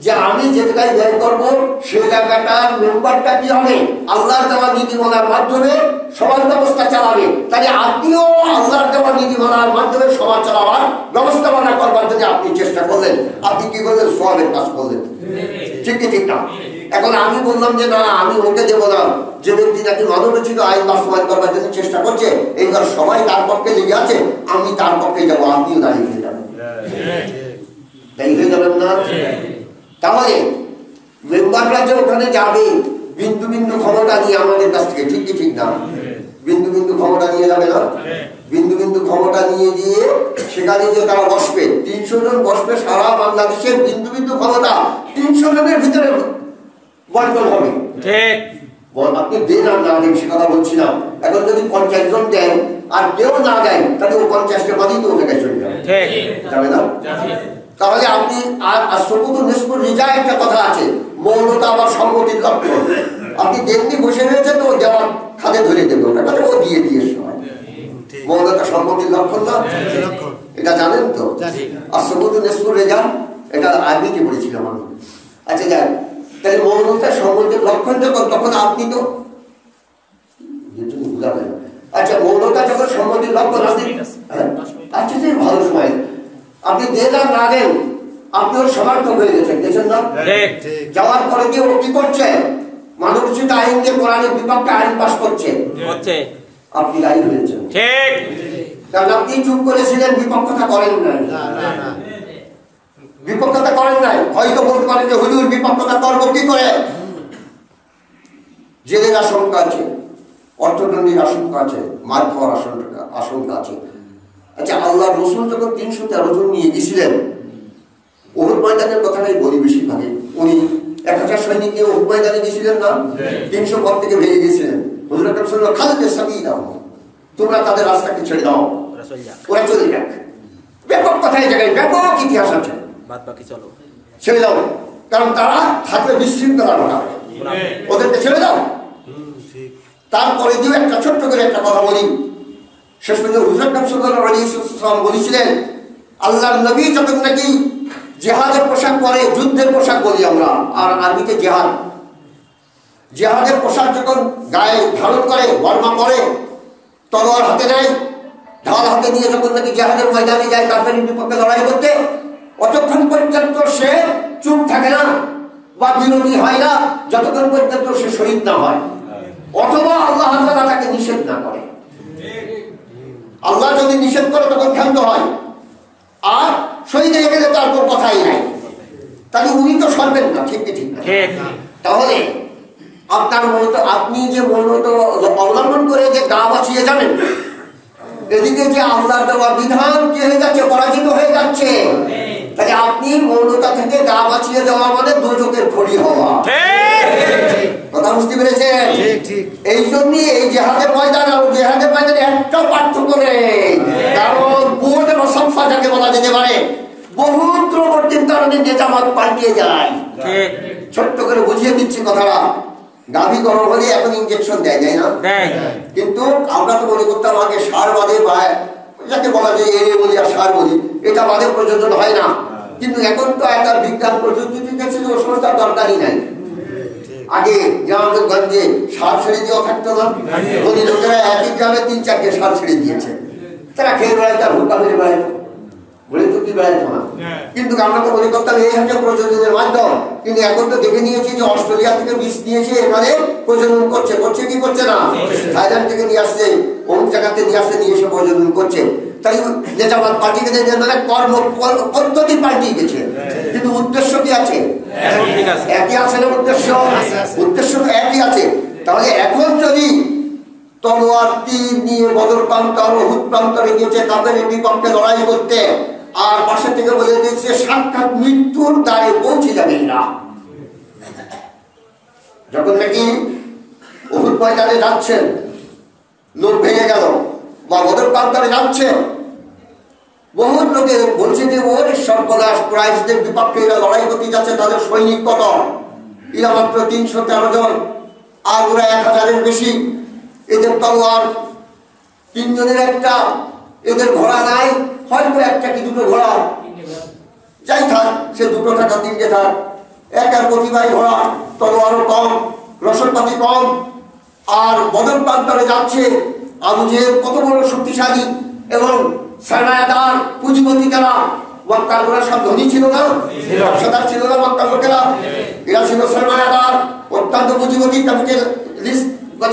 যে আমি যে জায়গায় ব্যয় করবো সেই জায়গাটার মেম্বারটা কি হবে, আল্লাহর দেওয়া নীতিমালার মাধ্যমে সমাজ ব্যবস্থা চালাবে। তাহলে আপনিও আল্লাহর দেওয়া নীতিমালার মাধ্যমে সমাজ চালাবার ব্যবস্থাপনা করবার যদি আপনি চেষ্টা করলেন, আপনি কি করলেন, সওয়াবের কাজ করলেন, ঠিক কি ঠিক না? এখন আমি বললাম যে না, আমি ওকে দেবো না, যে ব্যক্তি নাকি মানবরচিত আইন বাস্তবায়ন করবার জন্য চেষ্টা করছে, এইবার সবাই তার পক্ষে লেগে আছে, আমি তার পক্ষে যাবো, আপনিও দাঁড়িয়ে হয়ে যাবেন, তাই হয়ে যাবেন না? তাহলে মেম্বাররা যে ওখানে যাবে বিন্দু বিন্দু ক্ষমতা নিয়ে আমাদের কাছ থেকে, ঠিক কি ঠিক না? বিন্দু বিন্দু ক্ষমতা নিয়ে যাবে না, বিন্দু বিন্দু ক্ষমতা নিয়ে গিয়ে সেখানে যে তারা বসবে, 300 জন বসবে, সারা বাংলাদেশের বিন্দু বিন্দু ক্ষমতা 300 জনের ভিতরে বন্টন হবে। ঠিক, আপনি দেন আর না দেন সে কথা বলছি না। এখন যদি 50 জন দেন আর কেউ না দেন, তাহলে ও 50টা বাদই তো জায়গায় চলে যাবে, যাবে না? তাহলে আপনি আর সবুত নিষ্পুর রিজা একটা কথা আছে, মৌনতা আবার সম্মতির লক্ষণ। আপনি দেখনি বসে রয়েছে তো দেওয়ার খাতে ধরে দেবে, ওটা কথা ও দিয়ে দিয়ে সময়, মৌনতা সম্মতির লক্ষণ না, এটা জানেন তো? আর সবুত নিষ্পুর রিজা এটা আরবিতে পড়েছিলাম আমি। আচ্ছা যাক, তাহলে মৌনতা সম্মতির লক্ষণ যখন, তখন আপনি তো আচ্ছা মৌনতা যখন সম্মতির লক্ষণ, আপনি আচ্ছা ভালো সময় আপনি দেন আর না দেন, আপনিও সমর্থন হয়ে গেছেন, গেছেন না? যাওয়ার পরে গিয়ে ও কি করছে? মানবরচিত আইন দিয়ে কোরআনের বিপক্ষে আইন পাস করছে, আপনি দায়ী হয়েছেন। ঠিক, কারণ আপনি চুপ করেছিলেন, বিপক্ষতা করেন নাই। বিপক্ষতা করেন নাই। হয়তো বলতে পারেন যে হুজুর বিপক্ষতা করবো কি করে? জেলের আশঙ্কা আছে, অর্থদণ্ডীর আশঙ্কা আছে, মার খাওয়ার আশঙ্কা আছে। আচ্ছা, আল্লাহ রসুল যখন 313 জন নিয়ে গেছিলেন, উহুদ ময়দানের কথাটাই বলি বেশিরভাগে। উনি 1000 সৈনিক নিয়ে উহুদ ময়দানে গেছিলেন না? 300 পর থেকে ভেঙে গেছিলেন। হুজুর আকরাম সাল্লাল্লাহু আলাইহি ওয়াসাল্লাম খালিদের সাবিই দাও, তোমরা তাদের রাস্তাকে ছেড়ে দাও, ওরা চলে যাক। ব্যাপক কথা, এই জায়গায় ব্যাপক ইতিহাস আছে, বাদ বাকি চলো ছেড়ে দাও। কারণ তারা থাকলে বিশৃঙ্খলা ঘটাবে, ওদেরকে ছেড়ে দাও। তারপরে দিও একটা ছোট্ট করে একটা কথা বলি। শেষ পর্যন্ত হুজুর আকরাম সাল্লাল্লাহু আলাইহি ওয়াসাল্লাম বলেছিলেন, আল্লাহর নবী যখন নাকি জিহাদের পোশাক পরে, যুদ্ধের পোশাক বলি আমরা, আর আরবিতে জিহাদ, জিহাদের পোশাক যখন গায়ে ধারণ করে, বর্মা পরে, তলোয়ার হাতে নেয়, ঢাল হাতে নিয়ে যখন নাকি জিহাদের ময়দানে যায় কাফেরের বিপক্ষে লড়াই করতে, অতক্ষণ পর্যন্ত সে চুপ থাকে না বা বিরোধী হয় না যতক্ষণ পর্যন্ত সে শহীদ না হয়, অথবা আল্লাহ তাআলা তাকে নিষেধ না করে। আল্লাহ যদি নিষেধ করে তখন ক্ষান্ত হয়, আর শহীদ হয়ে গেলে তারপর কথাই নাই। তাহলে উনি তো সরবেন না, ঠিক কি ঠিক না? তাহলে আপনার মূলত আপনি যে মূলত অবলম্বন করে যে গা বাঁচিয়ে যাবেন, এদিকে যে আল্লাহর দেওয়া বিধান কি হয়ে যাচ্ছে? পরাজিত হয়ে যাচ্ছে। তাহলে আপনি মৌলতা থেকে গা বাঁচিয়ে যাওয়া মানে দুর্যোগের খড়ি হওয়া। কথা বুঝতে পেরেছেন? এই জন্যই এই জেহাদের ময়দান আর জেহাদের ময়দানে একটা পার্থক্য নেই। কারণ বোর্ড এবং সংস্থা যাকে বলা যেতে পারে, বহু প্রবর্তির কারণে নেতামত পাল্টিয়ে যায়। ছোট্ট করে বুঝিয়ে দিচ্ছি কথাটা। গাভী গরম হলে এখন ইনজেকশন দেয়, যায় না? কিন্তু আমরা তো মনে করতাম আগে সার বাদে, বা যাকে বলা যায় এ বলি আর সার বলি, এটা বাদে প্রযোজন হয় না। কিন্তু এখন তো একটা বিজ্ঞান প্রযুক্তি গেছে যে ও সমস্যার দরকারই নাই। আগে গ্রামগঞ্জে সার ছেড়ে দেওয়া থাকতো না, ধনী লোকেরা একই গ্রামে 3-4 সার ছেড়ে দিয়েছে, তারা খেয়ে বেড়ায়, তার হুক্কা মেরে বেড়ায়, বলে তো কি বেড়াইতো না। কিন্তু আমরা তো মনে করতাম এই হচ্ছে প্রযোজনের মাধ্যম। কিন্তু এখন তো দেখে নিয়েছি যে অস্ট্রেলিয়া থেকে বীজ নিয়েছে, এখানে প্রজনন করছে, করছে কি করছে না? থাইল্যান্ড থেকে নিয়ে আসছে, অমুক জায়গাতে নিয়ে আসছে, নিয়ে এসে প্রজনন করছে। তাই নেতাবাদ পাল্টে গেছে, কর্ম পদ্ধতি পাল্টে গেছে, কিন্তু উদ্দেশ্য কি আছে? একই আছে না? উদ্দেশ্য তো একই আছে। তাহলে এখন যদি তলোয়ার তীর নিয়ে বদর প্রান্তর, উহুদ প্রান্তরে গিয়েছে কাফেরের বিপক্ষে লড়াই করতে, আর পাশে থেকে বলে দিয়েছে সাক্ষাৎ মৃত্যুর দ্বারে পৌঁছে যাবে না। যখন নাকি উহুদ ময়দানে যাচ্ছেন, লোক ভেঙে গেল, বা বদর প্রান্তরে যাচ্ছে, বহু লোকে বলছে যে ওর সর্বনাশ, কুরাইশদের বিপক্ষে এরা লড়াই করতে যাচ্ছে, তাদের সৈনিক কত? এরা মাত্র 313 জন, আর ওরা 1000-এর বেশি। এদের তলোয়ার 3 জনের একটা, এদের ঘোড়া নাই, হয়তো একটা কি দুটো ঘোড়া, যাই থাক, সে 2 থাকা 3টে থাক, একার প্রতিবাহী ঘোড়া, তলোয়ারও কম, রসদপাতি কম। আর বদর প্রান্তরে যাচ্ছে আবু জেহেল কত বড় শক্তিশালী এবং সেনাদার পুঁজিপতি যারা, মক্কার ওরা সব ধনী ছিল না, ব্যবসাদার ছিল না মক্কার লোকেরা, এরা ছিল সেনাদার, অত্যন্ত পুঁজিপতি,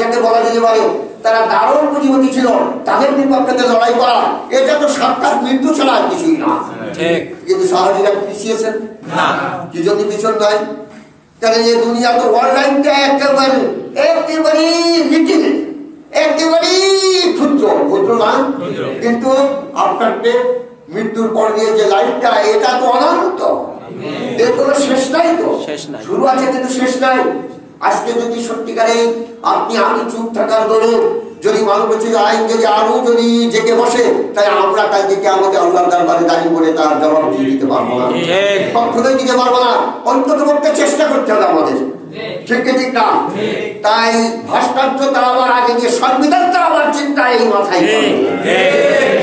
যাকে বলা যেতে পারে তারা দারুণ পুঁজিপতি ছিল। তাদের বিপক্ষে লড়াই করা, এটা তো সাক্ষাৎ মৃত্যু ছাড়া আর কিছুই না। কিন্তু সাহাবীরা পিছিয়েছেন না, কি জন্য পিছন নয়? কারণ এই দুনিয়া তো অনলাইনটা একেবারে লিটিল, একেবারেই ক্ষুদ্র, ক্ষুদ্র না, কিন্তু আপনার মৃত্যুর পর দিয়ে যে লাইফটা, এটা তো অনন্ত, এর কোনো শেষ নাই। তো শুরু আছে কিন্তু শেষ নাই। আজকে যদি সত্যিকারে আপনি আমি চুপ থাকার দরুন যদি মানবরচিত আইন যদি আরো যদি জেগে বসে, তাই আমরা কালকে কিয়ামতে আল্লাহর দরবারে দাঁড়িয়ে পড়ে তার জবাব দিতে পারবো না, কখনোই দিতে পারবো না। অন্তত পক্ষে চেষ্টা করতে হবে আমাদের, ঠিক ঠিক না? তাই ভাস্কর্য তার আগে দিয়ে সংবিধান তার আমার চিন্তা এই মাথায়,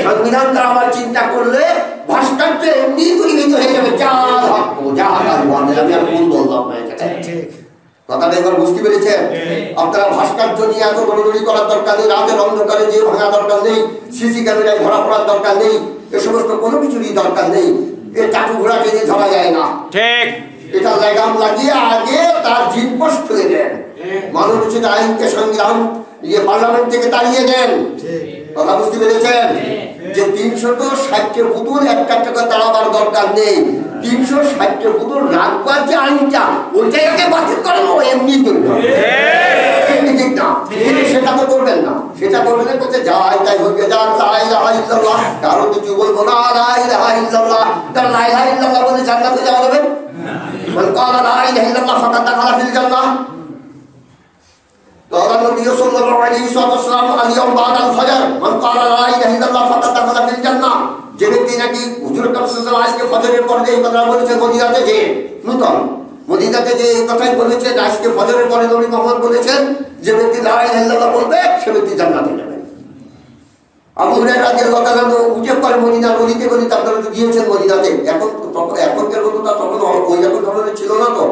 সংবিধান তার আমার চিন্তা করলে ভাস্কর্য এমনি দূরীভূত হয়ে যাবে। যা ভাববো, যা ভাববো, আমি আর ভুল বললাম না, কথাটা এবার বুঝতে পেরেছেন? আপনারা ভাস্কর্য নিয়ে এত দৌড়দৌড়ি করার দরকার নেই, রাতের অন্ধকারে যে ভাঙা দরকার নেই, সিসি ক্যামেরায় ধরা পড়ার দরকার নেই, এ সমস্ত কোনো কিছুরই দরকার নেই। এ চাটু ঘোড়াকে দিয়ে ধরা যায় না। ঠিক। এটা লাগাম লাগিয়ে আগে তার জিনপোষ খুলে দেন, মানবরচিত আইনকে সংগ্রাম পার্লামেন্ট থেকে তাড়িয়ে দেন। কথা বুঝতে পেরেছেন? যে 360 পুতুল একটা টাকা তাড়াবার দরকার নেই, 360 পুতুল রাখবার যে আইনটা ওইটাই আগে বাতিল করেন, ও এমনি করবে ঠিক না? কিন্তু সেটা তো করবেন না, সেটা করবেন না, করতে যাই তাই হয়ে যান লা ইলাহা ইল্লাল্লাহ, কারো কিছু বলবো না লা ইলাহা ইল্লাল্লাহ, কারণ লা ইলাহা ইল্লাল্লাহ বলে জান্নাতে যাওয়া যাবে। মান ক্বালা লা ইলাহা ইল্লাল্লাহ ফাকাদ দাখালা ফিল জান্নাহ। قال النبي صلى الله عليه وسلم اليوم بعد الفجر من قال لا اله الا الله فقد دخل في الجنه। যে ব্যক্তি নাকি হুজুর সাল্লাল্লাহু আজকে ফজরের পরে এই কথা বলেছে মদিনাতে, যে নতুন মদিনাতে যে এই কথাই বলেছে আজকে ফজরের পরে নবী মুহাম্মদ বলেছেন যে ব্যক্তি লা ইলাহা ইল্লাল্লাহ বলবে সে ব্যক্তি জান্নাতে যাবে। আবু হুরায়রা রাদিয়াল্লাহু তাআলা উঠে পড়ে মদিনা গলিতে গলিতে, আপনারা তো গিয়েছেন মদিনাতে, এখন তখন এখনকার মতো তা তখন ওই রকম ধরনের ছিল না, তো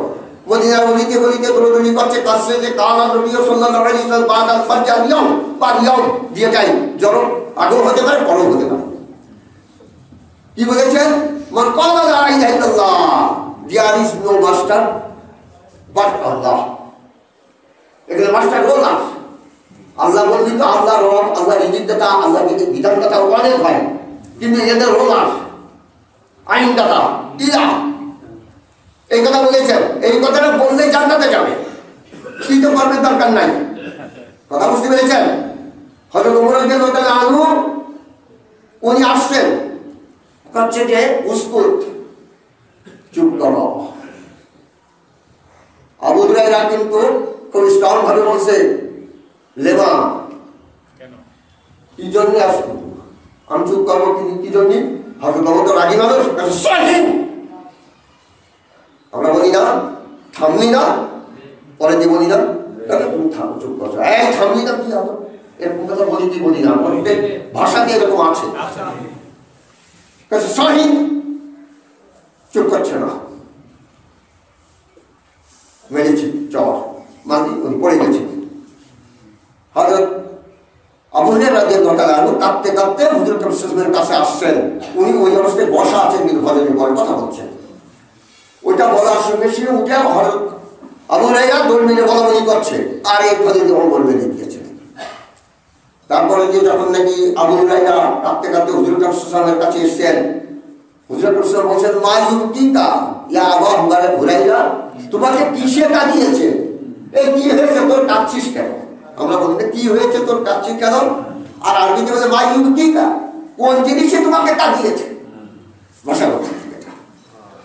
মদিনার গলিতে গলিতে দৌড়দৌড়ি করছে, কাছে যে কালা নবী সাল্লাল্লাহু আলাইহি ওয়াসাল্লাম বাদাল ফাজর ইয়াউম পার ইয়াউম দিয়ে যায়, জরম আগেও হতে পারে পরেও হতে পারে। কি বলেছেন? মান ক্বালা লা ইলাহা ইল্লাল্লাহ, there is no master but Allah. এখানে মাস্টার হল না, আল্লাহ বলবি তো আল্লাহ রব, আল্লাহ রিজিকদাতা, আল্লাহ বিধানদাতা অনেক হয়, কিন্তু এদের হল না আইনদাতা ইলাহ। এই কথা বলেছেন, এই কথাটা বললে জান্নাতে যাবে, কি তো কর্মের দরকার নাই। কথা বুঝতে পেরেছেন? হযরত ওমর রাদিয়াল্লাহু তাআলা আনহু উনি আসছেন, কাছে যে উসকুত চুপ করো। আবু হুরায়রা কিন্তু খুব স্ট্রং ভাবে বলছে লেমা কি জন্য আসবো, আমি চুপ করবো কি জন্য? হযরত ওমর তো রাগী মানুষ, সহিহ আমরা বলি না থামলি না, পরে দিয়ে বলি না তুমি থামো, চুপ করছো, এই থামলি না কি হবে, এরকম কথা বলি কি বলি না, আমাদের ভাষাতে এরকম আছে। সহিহ চুপ করছে না, মেরেছি চর মানি উনি পড়ে গেছে। হযরত আবু হুরায়রা রাদিয়াল্লাহু তাআলা আনহু কাঁদতে কাঁদতে হুজুর সাল্লাল্লাহু কাছে আসছেন, উনি ওই অবস্থায় বসা আছেন, কিন্তু হযরতের পরে কথা বলছেন। ওইটা বলার সঙ্গে সে উঠে হযরত আবু হুরায়রা দৌড় মেরে বলাবলি করছে, আর এই ফলে যে ওমর মেরে দিয়েছেন। তারপরে যে যখন নাকি আবু হুরায়রা কাঁদতে কাঁদতে হুজুর সাল্লাল্লাহু কাছে এসেছেন, হুজুর সাল্লাল্লাহু বলছেন মা ইউবকিকা ইয়া আবু হুরায়রা, তোমাকে কিসে কাঁদিয়েছে, এই কি হয়েছে তোর কাঁদছিস কেন? আমরা বলি না কি হয়েছে তোর কাঁদছিস কেন, আর আরবিতে বলে মা ইউবকিকা, কোন জিনিসে তোমাকে কাঁদিয়েছে। ভাষা কথা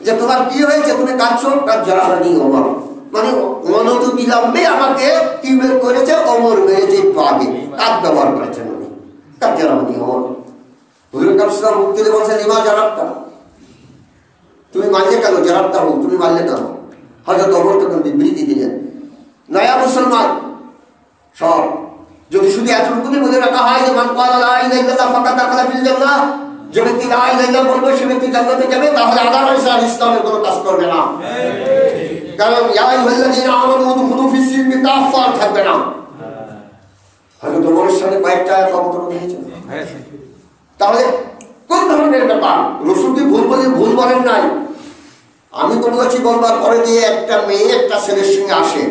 যে তোমার কি হয়েছে তুমি কাঁদছো, কাজ্জারানি ওমর, মানে অনন্ত বিলম্বে আমাকে কি করেছে, ওমর মেরেছে একটু আগে, কাজ ব্যবহার করেছেন উনি, কাজ্জারানি ওমর। হুজুর সাল্লাল্লাহু মুক্তি দিয়ে বলছেন ইমা জারাবতা, তুমি মানলে কেন, জারাবতা হোক তুমি মানলে কেন? হযরত ওমর তখন বিবৃতি দিলেন, নয়া মুসলমান সব যদি শুধু এতটুকুনি বলে রাখা হয় যে মান ক্বালা লা ইলাহা ইল্লাল্লাহ ফাকাদ দাখালা ফিল জান্নাহ, যে ব্যক্তি লা ইলাহা ইল্লাল্লাহ বলবে সে ব্যক্তি জান্নাতে যাবে, তাহলে আদারওয়াইজ আর ইসলামের কোনো কাজ করবে না। কারণ ইয়া আইয়ুহাল্লাযীনা আমানু উদখুলু ফিস সিলমি কাফা থাকবে না। হযরত ওমরের সাথে কয়েকটা আয়াত অবতরণ হয়েছে। তাহলে কোন ধরনের ব্যাপার? রাসূল কি ভুল বলেন নাই? আমি তো বলেছি বলবার পরে দিয়ে একটা মেয়ে একটা ছেলের সঙ্গে আসে,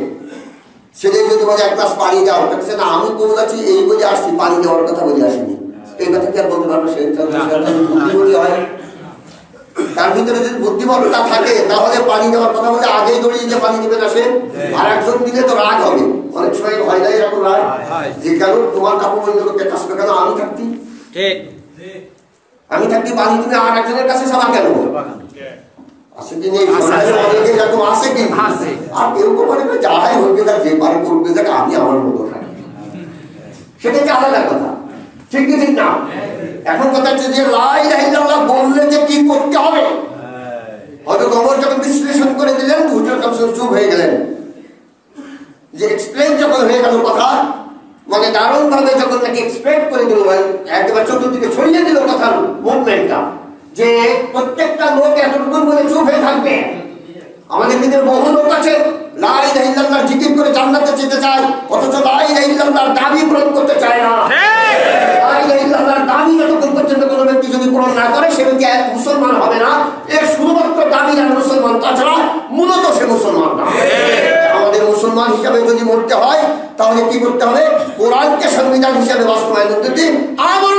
ছেলে যদি বলে এক গ্লাস পানি দাও, সে না আমি তো বলেছি এই বলে আসছি, পানি দেওয়ার কথা বলে আসিনি, এই কথা কি আর বলতে পারবো? সে বুদ্ধিমতী হয়, তার ভিতরে যদি বুদ্ধিমত্তা থাকে তাহলে পানি দেওয়ার কথা বলে আগেই দৌড়িয়ে যে পানি দেবে না সে, আর একজন দিলে তো রাগ হবে, অনেক সময় হয় না এরকম রাগ, যে কেন তোমার কাপড় অন্য লোককে কাছে কেন, আমি থাকতে পানি তুমি আর একজনের কাছে সবা কেন? আছে কি নেই? এরকম আছে কি? আর কেউ তো মানে যাহাই হয়ে যাক, যে পারে করবে যাক, আমি আমার মতো থাকি, সেটা হচ্ছে আলাদা কথা, ঠিক কি ঠিক না? এখন কথা হচ্ছে যে লা ইলাহা ইল্লাল্লাহ বললে যে কি করতে হবে, হয়তো ওমর যখন বিশ্লেষণ করে দিলেন হুজুর চুপ হয়ে গেলেন, যে এক্সপ্লেন যখন হয়ে গেল কথা, মানে দারুণ ভাবে যখন নাকি এক্সপ্লেন করে দিল, একেবারে চতুর্দিকে ছড়িয়ে দিল কথার মুভমেন্টটা, যে প্রত্যেকটা লোক এতটুকু বলে চুপ হয়ে থাকবে। আমাদের ভিতরে বহু লোক আছে লা ইলাহা ইল্লাল্লাহ জিকির করে জান্নাতে যেতে চায়, অথচ লা ইলাহা ইল্লাল্লাহর দাবি পূরণ করতে চায় না। লা ইলাহা ইল্লাল্লাহর দাবি যতক্ষণ পর্যন্ত কোনো ব্যক্তি যদি পূরণ না করে সে ব্যক্তি মুসলমান হবে না, এর বাঙালি আর মুসলমান, তাছাড়া মূলত সে মুসলমান না। আমাদের মুসলমান হিসাবে যদি মরতে হয় তাহলে কি করতে হবে? কোরআনকে সংবিধান হিসাবে বাস্তবায়ন করতে, আমল